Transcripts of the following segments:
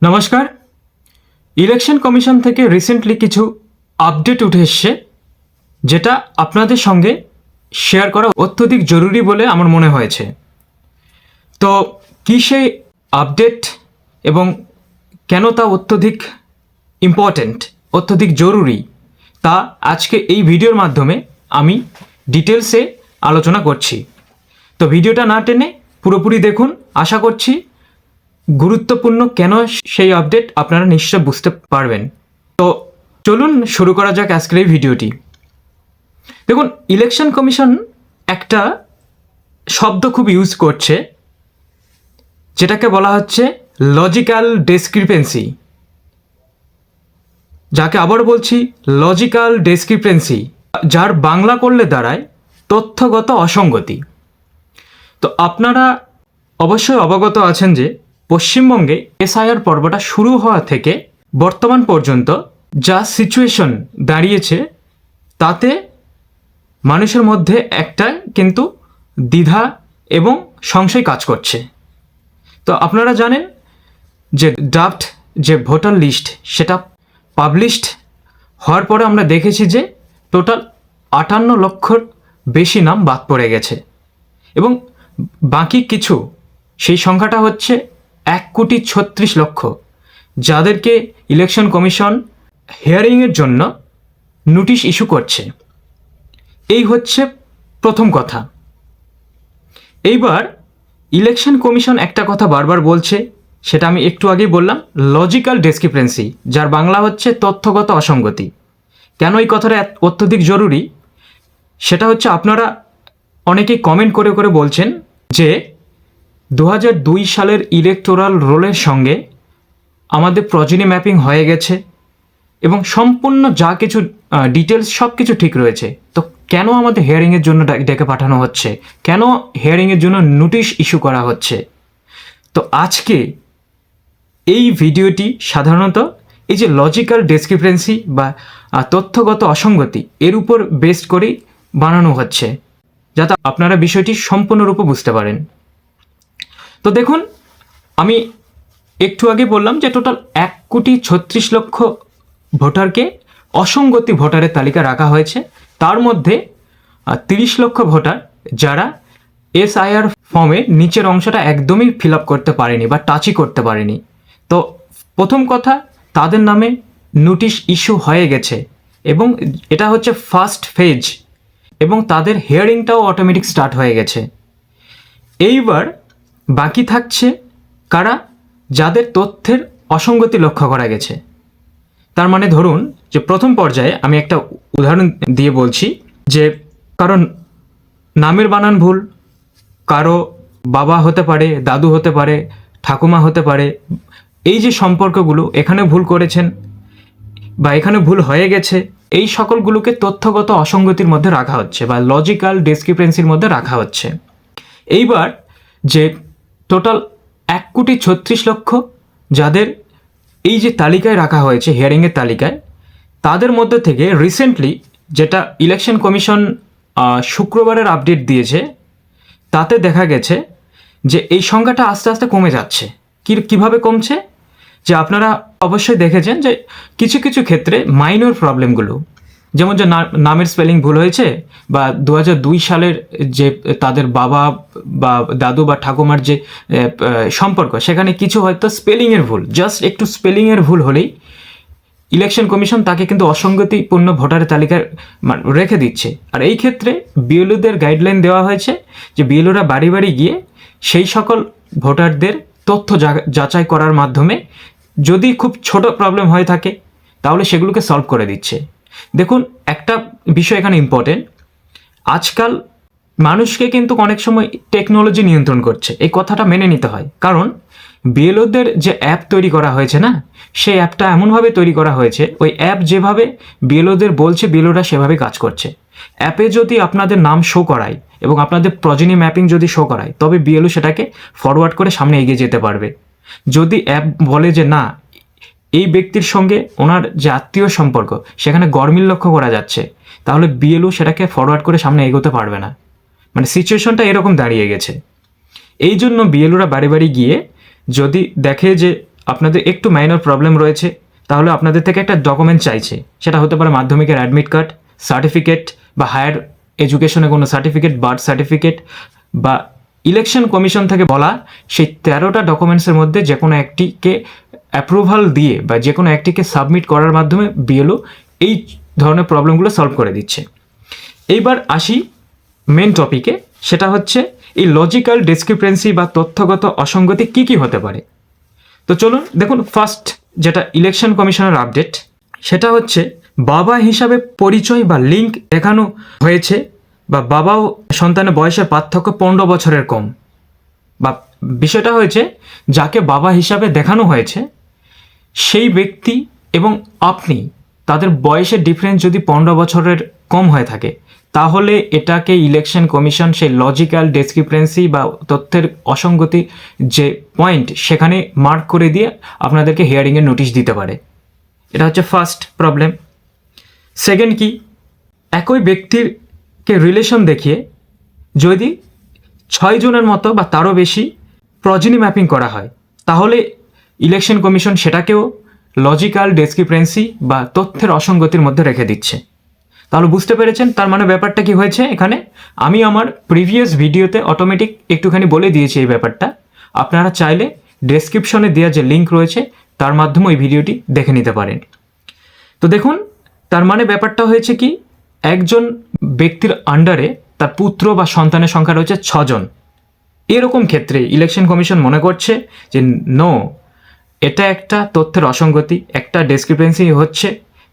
নমস্কার। Election commission থেকে recently কিছু আপডেট উঠে এসছে, যেটা আপনাদের সঙ্গে শেয়ার করা অত্যধিক জরুরি বলে আমার মনে হয়েছে। তো কী সেই আপডেট এবং কেন তা অত্যধিক ইম্পর্ট্যান্ট, অত্যধিক জরুরি, তা আজকে এই ভিডিওর মাধ্যমে আমি ডিটেলসে আলোচনা করছি। তো ভিডিওটা না টেনে পুরোপুরি দেখুন। আশা করছি গুরুত্বপূর্ণ কেন সেই আপডেট আপনারা নিশ্চয় বুঝতে পারবেন। তো চলুন শুরু করা যাক আজকের এই ভিডিওটি। দেখুন, ইলেকশন কমিশন একটা শব্দ খুব ইউজ করছে, যেটাকে বলা হচ্ছে লজিক্যাল ডিসক্রিপেন্সি, যাকে আবার বলছি লজিক্যাল ডিসক্রিপেন্সি, যার বাংলা করলে দাঁড়ায় তথ্যগত অসঙ্গতি। তো আপনারা অবশ্যই অবগত আছেন যে পশ্চিমবঙ্গে এসআইআর পর্বটা শুরু হওয়া থেকে বর্তমান পর্যন্ত যা সিচুয়েশন দাঁড়িয়েছে, তাতে মানুষের মধ্যে একটা কিন্তু দ্বিধা এবং সংশয় কাজ করছে। তো আপনারা জানেন যে ড্রাফট যে ভোটার লিস্ট সেটা পাবলিশড হওয়ার পরে আমরা দেখেছি যে টোটাল 58 লক্ষর বেশি নাম বাদ পড়ে গেছে, এবং বাকি কিছু সেই সংখ্যাটা হচ্ছে 1,36,00,000, যাদেরকে ইলেকশন কমিশন হিয়ারিংয়ের জন্য নোটিশ ইস্যু করছে। এই হচ্ছে প্রথম কথা। এইবার ইলেকশন কমিশন একটা কথা বারবার বলছে, সেটা আমি একটু আগেই বললাম, লজিক্যাল ডিসক্রিপেন্সি, যার বাংলা হচ্ছে তথ্যগত অসঙ্গতি। কেন এই কথাটা অত্যধিক জরুরি সেটা হচ্ছে আপনারা অনেকেই কমেন্ট করে করে বলছেন যে 2002 সালের ইলেকটোরাল রোলের সঙ্গে আমাদের প্রজনি ম্যাপিং হয়ে গেছে এবং সম্পূর্ণ যা কিছু ডিটেলস সব কিছু ঠিক রয়েছে, তো কেন আমাদের হিয়ারিংয়ের জন্য ডেকে পাঠানো হচ্ছে, কেন হিয়ারিংয়ের জন্য নোটিশ ইস্যু করা হচ্ছে? তো আজকে এই ভিডিওটি সাধারণত এই যে লজিক্যাল ডিসক্রিপেন্সি বা তথ্যগত অসঙ্গতি, এর উপর বেসড করেই বানানো হচ্ছে, যাতে আপনারা বিষয়টি সম্পূর্ণরূপে বুঝতে পারেন। তো দেখুন, আমি একটু আগে বললাম যে টোটাল 1,36,00,000 ভোটারকে অসঙ্গতি ভোটারের তালিকা রাখা হয়েছে। তার মধ্যে 30 লক্ষ ভোটার যারা এসআইআর ফর্মের নিচের অংশটা একদমই ফিল আপ করতে পারেনি বা টাচই করতে পারেনি। তো প্রথম কথা, তাদের নামে নোটিশ ইস্যু হয়ে গেছে এবং এটা হচ্ছে ফার্স্ট ফেজ, এবং তাদের হিয়ারিংটাও অটোমেটিক স্টার্ট হয়ে গেছে। এইবার বাকি থাকছে কারা, যাদের তথ্যের অসঙ্গতি লক্ষ্য করা গেছে। তার মানে ধরুন যে প্রথম পর্যায়ে আমি একটা উদাহরণ দিয়ে বলছি যে কারণ নামের বানান ভুল, কারো বাবা হতে পারে, দাদু হতে পারে, ঠাকুমা হতে পারে, এই যে সম্পর্কগুলো এখানে ভুল করেছেন বা এখানে ভুল হয়ে গেছে, এই সকলগুলোকে তথ্যগত অসঙ্গতির মধ্যে রাখা হচ্ছে বা লজিক্যাল ডিসক্রিপেন্সির মধ্যে রাখা হচ্ছে। এইবার যে টোটাল 1,36,00,000 যাদের এই যে তালিকায় রাখা হয়েছে, হিয়ারিংয়ের তালিকায়, তাদের মধ্যে থেকে রিসেন্টলি যেটা ইলেকশন কমিশন শুক্রবারের আপডেট দিয়েছে, তাতে দেখা গেছে যে এই সংখ্যাটা আস্তে আস্তে কমে যাচ্ছে। কিভাবে কমছে? যে আপনারা অবশ্যই দেখেছেন যে কিছু কিছু ক্ষেত্রে মাইনর প্রবলেমগুলো, যেমন যে নামের স্পেলিং ভুল হয়েছে, বা 2002 সালের যে তাদের বাবা বা দাদু বা ঠাকুমার যে সম্পর্ক, সেখানে কিছু হয়তো স্পেলিংয়ের ভুল, জাস্ট একটু স্পেলিংয়ের ভুল হলেই ইলেকশন কমিশন তাকে কিন্তু অসঙ্গতিপূর্ণ ভোটারের তালিকায় রেখে দিচ্ছে। আর এই ক্ষেত্রে বিএলওদের গাইডলাইন দেওয়া হয়েছে যে বিএলওরা বাড়ি বাড়ি গিয়ে সেই সকল ভোটারদের তথ্য যাচাই করার মাধ্যমে যদি খুব ছোট প্রবলেম হয়ে থাকে তাহলে সেগুলোকে সলভ করে দিচ্ছে। দেখুন, একটা বিষয় এখানে ইম্পর্টেন্ট, আজকাল মানুষকে কিন্তু অনেক সময় টেকনোলজি নিয়ন্ত্রণ করছে, এই কথাটা মেনে নিতে হয়। কারণ বিএলওদের যে অ্যাপ তৈরি করা হয়েছে না, সেই অ্যাপটা এমনভাবে তৈরি করা হয়েছে, ওই অ্যাপ যেভাবে বিএলওদের বলছে বিএলওরা সেভাবে কাজ করছে। অ্যাপে যদি আপনাদের নাম শো করায় এবং আপনাদের প্রজনি ম্যাপিং যদি শো করায়, তবে বিএলও সেটাকে ফরওয়ার্ড করে সামনে এগিয়ে যেতে পারবে। যদি অ্যাপ বলে যে না, এই ব্যক্তির সঙ্গে ওনার যে আত্মীয় সম্পর্ক সেখানে গরমিল লক্ষ্য করা যাচ্ছে, তাহলে বিএলও সেটাকে ফরওয়ার্ড করে সামনে এগোতে পারবে না। মানে সিচুয়েশনটা এরকম দাঁড়িয়ে গেছে। এই জন্য বিএলওরা বাড়ি বাড়ি গিয়ে যদি দেখে যে আপনাদের একটু মাইনর প্রবলেম রয়েছে, তাহলে আপনাদের থেকে একটা ডকুমেন্ট চাইছে। সেটা হতে পারে মাধ্যমিকের অ্যাডমিট কার্ড, সার্টিফিকেট বা হায়ার এডুকেশনে কোনো সার্টিফিকেট, বার্থ সার্টিফিকেট বা ইলেকশন কমিশন থেকে বলা সেই 13টা ডকুমেন্টসের মধ্যে যে কোনো একটিকে অ্যাপ্রুভাল দিয়ে বা যে কোনো একটিকে সাবমিট করার মাধ্যমে বিএলও এই ধরনের প্রবলেমগুলো সলভ করে দিচ্ছে। এইবার আসি মেন টপিকে, সেটা হচ্ছে এই লজিক্যাল ডিসক্রিপেন্সি বা তথ্যগত অসঙ্গতি কী কী হতে পারে। তো চলুন দেখুন, ফার্স্ট যেটা ইলেকশন কমিশনের আপডেট, সেটা হচ্ছে বাবা হিসাবে পরিচয় বা লিঙ্ক দেখানো হয়েছে বা বাবা ও সন্তানের বয়সের পার্থক্য 15 বছরের কম, বা বিষয়টা হয়েছে যাকে বাবা হিসাবে দেখানো হয়েছে সেই ব্যক্তি এবং আপনি তাদের বয়সের ডিফারেন্স যদি 15 বছরের কম হয়ে থাকে, তাহলে এটাকে ইলেকশন কমিশন সেই লজিক্যাল ডিসক্রিপেন্সি বা তথ্যের অসঙ্গতি যে পয়েন্ট সেখানে মার্ক করে দিয়ে আপনাদেরকে হিয়ারিংয়ের নোটিশ দিতে পারে। এটা হচ্ছে ফার্স্ট প্রবলেম। সেকেন্ড কি, একই ব্যক্তিরকে রিলেশন দেখিয়ে যদি 6 জনের মতো বা তারও বেশি প্রজেনি ম্যাপিং করা হয়, তাহলে ইলেকশন কমিশন সেটাকেও লজিক্যাল ডিসক্রিপেন্সি বা তথ্যের অসঙ্গতির মধ্যে রেখে দিচ্ছে। তাহলে বুঝতে পেরেছেন তার মানে ব্যাপারটা কি হয়েছে এখানে। আমি আমার প্রিভিয়াস ভিডিওতে অটোমেটিক একটুখানি বলে দিয়েছি এই ব্যাপারটা, আপনারা চাইলে ডেসক্রিপশনে দেওয়া যে লিঙ্ক রয়েছে তার মাধ্যমে ওই ভিডিওটি দেখে নিতে পারেন। তো দেখুন, তার মানে ব্যাপারটা হয়েছে কি, একজন ব্যক্তির আন্ডারে তার পুত্র বা সন্তানের সংখ্যা রয়েছে 6 জন। এরকম ক্ষেত্রে ইলেকশন কমিশন মনে করছে যে নো, এটা একটা তথ্যের অসঙ্গতি, একটা ডিসক্রিপেন্সি হচ্ছে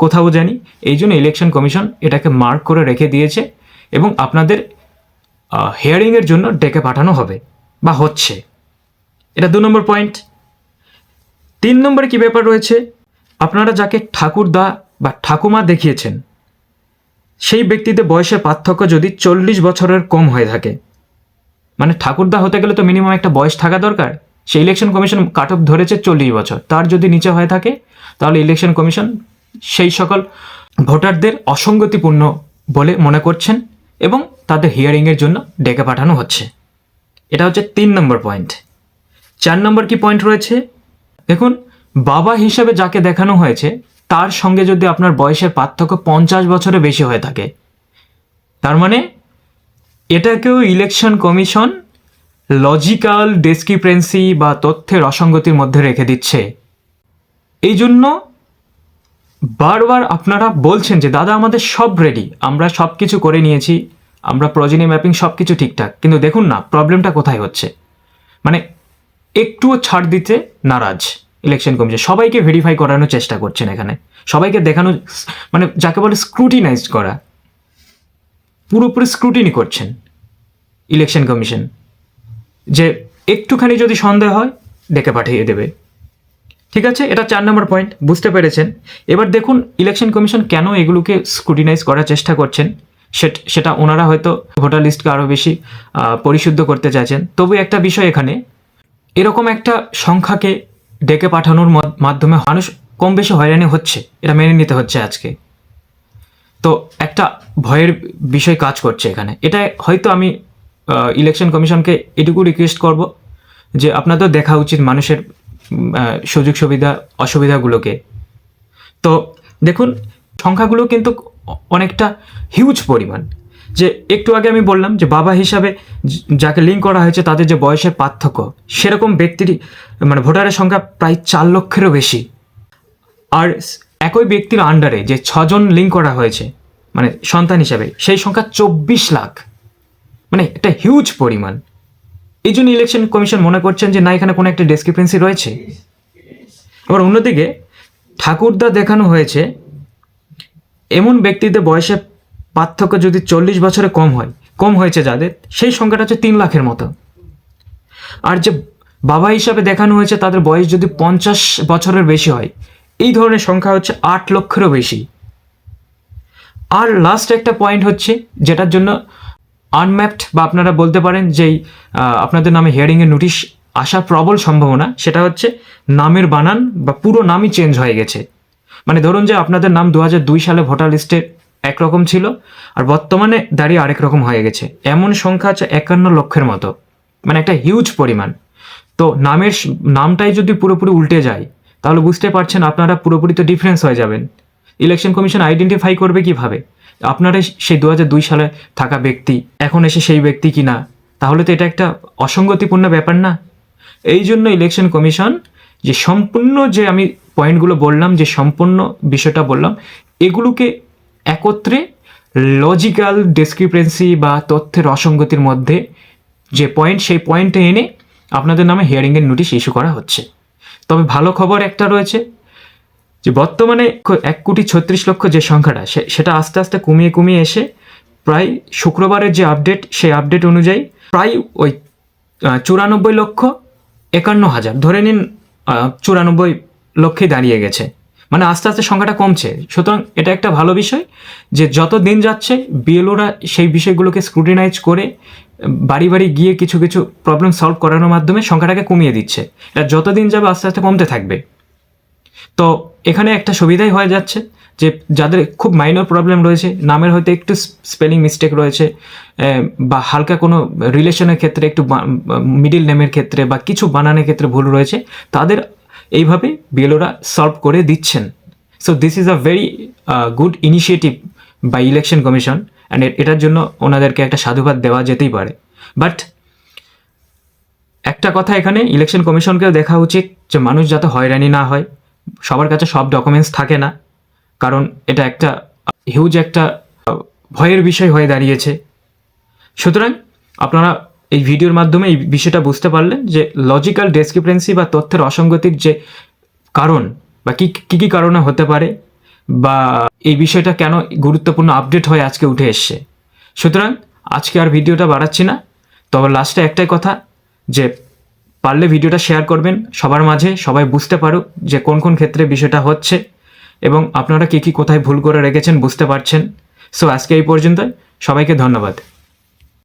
কোথাও জানি, এই জন্য ইলেকশন কমিশন এটাকে মার্ক করে রেখে দিয়েছে এবং আপনাদের হিয়ারিংয়ের জন্য ডেকে পাঠানো হবে বা হচ্ছে। এটা 2 নম্বর পয়েন্ট। 3 নম্বরে কী ব্যাপার রয়েছে, আপনারা যাকে ঠাকুরদা বা ঠাকুমা দেখিয়েছেন সেই ব্যক্তিদের বয়সের পার্থক্য যদি 40 বছরের কম হয়ে থাকে, মানে ঠাকুরদা হতে গেলে তো মিনিমাম একটা বয়স থাকা দরকার, সেই ইলেকশন কমিশন কাট অফ ধরেছে 40 বছর, তার যদি নিচে হয়ে থাকে তাহলে ইলেকশন কমিশন সেই সকল ভোটারদের অসঙ্গতিপূর্ণ বলে মনে করছেন এবং তাদের হিয়ারিংয়ের জন্য ডেকে পাঠানো হচ্ছে। এটা হচ্ছে 3 নম্বর পয়েন্ট। 4 নম্বর কি পয়েন্ট রয়েছে, দেখুন, বাবা হিসাবে যাকে দেখানো হয়েছে তার সঙ্গে যদি আপনার বয়সের পার্থক্য 50 বছরের বেশি হয়ে থাকে, তার মানে এটাকেও ইলেকশন কমিশন লজিক্যাল ডিসক্রিপেন্সি বা তথ্যের অসঙ্গতির মধ্যে রেখে দিচ্ছে। এই জন্য বারবার আপনারা বলছেন যে দাদা আমাদের সব রেডি, আমরা সব কিছু করে নিয়েছি, আমরা প্রজেনি ম্যাপিং সব কিছু ঠিকঠাক, কিন্তু দেখুন না প্রবলেমটা কোথায় হচ্ছে। মানে একটুও ছাড় দিতে নারাজ ইলেকশন কমিশন, সবাইকে ভেরিফাই করানোর চেষ্টা করছেন এখানে, সবাইকে দেখানো, মানে যাকে বলে স্ক্রুটিনাইজ করা, পুরোপুরি স্ক্রুটিনি করছেন ইলেকশন কমিশন, যে একটুখানি যদি সন্দেহ হয় ডেকে পাঠিয়ে দেবে। ঠিক আছে, এটা 4 নম্বর পয়েন্ট, বুঝতে পেরেছেন। এবার দেখুন ইলেকশন কমিশন কেন এগুলোকে স্ক্রুটিনাইজ করার চেষ্টা করছেন, সেটা ওনারা হয়তো ভোটার লিস্টকে আরও বেশি পরিশুদ্ধ করতে চাইছেন। তবু একটা বিষয় এখানে, এরকম একটা সংখ্যাকে ডেকে পাঠানোর মাধ্যমে মানুষ কম বেশি হয়রানি হচ্ছে, এটা মেনে নিতে হচ্ছে আজকে। তো একটা ভয়ের বিষয় কাজ করছে এখানে। এটা হয়তো আমি ইলেকশন কমিশনকে এটুকু রিকোয়েস্ট করব যে আপনাদের দেখা উচিত মানুষের সুযোগ সুবিধা অসুবিধাগুলোকে। তো দেখুন সংখ্যাগুলো কিন্তু অনেকটা হিউজ পরিমাণ। যে একটু আগে আমি বললাম যে বাবা হিসাবে যাকে লিঙ্ক করা হয়েছে তাদের যে বয়সের পার্থক্য, সেরকম ব্যক্তির মানে ভোটারের সংখ্যা প্রায় 4 লক্ষেরও বেশি। আর একই ব্যক্তির আন্ডারে যে 6 জন লিঙ্ক করা হয়েছে মানে সন্তান হিসাবে, সেই সংখ্যা 24 লাখ, মানে একটা হিউজ পরিমাণ। এই জন্য ইলেকশন কমিশন মনে করছেন যে না, এখানে কোনো একটা ডিসক্রিপেন্সি রয়েছে। আবার অন্যদিকে ঠাকুরদা দেখানো হয়েছে এমন ব্যক্তিদের বয়সের পার্থক্য যদি 40 বছরে কম হয়েছে যাদের, সেই সংখ্যাটা হচ্ছে 3 লাখের মতো। আর যে বাবা হিসাবে দেখানো হয়েছে তাদের বয়স যদি 50 বছরের বেশি হয়, এই ধরনের সংখ্যা হচ্ছে 8 লক্ষেরও বেশি। আর লাস্ট একটা পয়েন্ট হচ্ছে যেটার জন্য আনম্যাপড বা আপনারা বলতে পারেন যেই আপনাদের নামে হিয়ারিংয়ের নোটিশ আসার প্রবল সম্ভাবনা, সেটা হচ্ছে নামের বানান বা পুরো নামই চেঞ্জ হয়ে গেছে। মানে ধরুন যে আপনাদের নাম 2002 সালে ভোটার লিস্টে একরকম ছিল আর বর্তমানে দাঁড়িয়ে আরেক রকম হয়ে গেছে, এমন সংখ্যা হচ্ছে 51 লক্ষের মতো, মানে একটা হিউজ পরিমাণ। তো নামটাই যদি পুরোপুরি উল্টে যায় তাহলে বুঝতে পারছেন আপনারা পুরোপুরি তো ডিফারেন্স হয়ে যাবেন। ইলেকশন কমিশন আইডেন্টিফাই করবে কিভাবে আপনারা সেই 2002 সালে থাকা ব্যক্তি এখন এসে সেই ব্যক্তি কি না? তাহলে তো এটা একটা অসঙ্গতিপূর্ণ ব্যাপার না? এই জন্য ইলেকশন কমিশন যে সম্পূর্ণ যে আমি পয়েন্টগুলো বললাম, যে সম্পূর্ণ বিষয়টা বললাম, এগুলোকে একত্রে লজিক্যাল ডিসক্রিপেন্সি বা তথ্যের অসঙ্গতির মধ্যে যে পয়েন্ট, সেই পয়েন্টে এনে আপনাদের নামে হিয়ারিংয়ের নোটিশ ইস্যু করা হচ্ছে। তবে ভালো খবর একটা রয়েছে যে বর্তমানে 1,36,00,000 যে সংখ্যাটা সেটা আস্তে আস্তে কমিয়ে এসে প্রায় শুক্রবারের যে আপডেট, সেই আপডেট অনুযায়ী প্রায় ওই 94,51,000 ধরে নিন, 94,00,000 দাঁড়িয়ে গেছে। মানে আস্তে আস্তে সংখ্যাটা কমছে। সুতরাং এটা একটা ভালো বিষয় যে যত দিন যাচ্ছে বিএলওরা সেই বিষয়গুলোকে স্ক্রুটিনাইজ করে বাড়ি বাড়ি গিয়ে কিছু কিছু প্রবলেম সলভ করানোর মাধ্যমে সংখ্যাটাকে কমিয়ে দিচ্ছে। এটা যত দিন যাবে আস্তে আস্তে কমতে থাকবে। তো এখানে একটা সুবিধাই হয়ে যাচ্ছে যে যাদের খুব মাইনর প্রবলেম রয়েছে, নামের হয়তো একটু স্পেলিং মিস্টেক রয়েছে বা হালকা কোনো রিলেশনের ক্ষেত্রে একটু মিডিল নেমের ক্ষেত্রে বা কিছু বানানোর ক্ষেত্রে ভুল রয়েছে, তাদের এইভাবে বিএলওরা সলভ করে দিচ্ছেন। So this is a very good initiative by election commission, and এটার জন্য ওনাদেরকে একটা সাধুবাদ দেওয়া যেতেই পারে। বাট একটা কথা এখানে ইলেকশন কমিশনকেও দেখা উচিত যে মানুষ যাতে হয়রানি না হয়। সবার কাছে সব ডকুমেন্টস থাকে না, কারণ এটা একটা হিউজ একটা ভয়ের বিষয় হয়ে দাঁড়িয়েছে। সুতরাং আপনারা এই ভিডিওর মাধ্যমে এই বিষয়টা বুঝতে পারলেন যে লজিক্যাল ডিসক্রিপেন্সি বা তথ্যের অসঙ্গতির যে কারণ বা কী কারণে হতে পারে, বা এই বিষয়টা কেন গুরুত্বপূর্ণ আপডেট হয়ে আজকে উঠে এসছে। সুতরাং আজকে আর ভিডিওটা বাড়াচ্ছি না, তবে লাস্টে একটাই কথা যে পারলে ভিডিওটা শেয়ার করবেন সবার মাঝে, সবাই বুঝতে পারুক যে কোন কোন ক্ষেত্রে বিষয়টা হচ্ছে এবং আপনারা কী কোথায় ভুল করে রেখেছেন বুঝতে পারছেন। সো আজকে এই পর্যন্ত, সবাইকে ধন্যবাদ।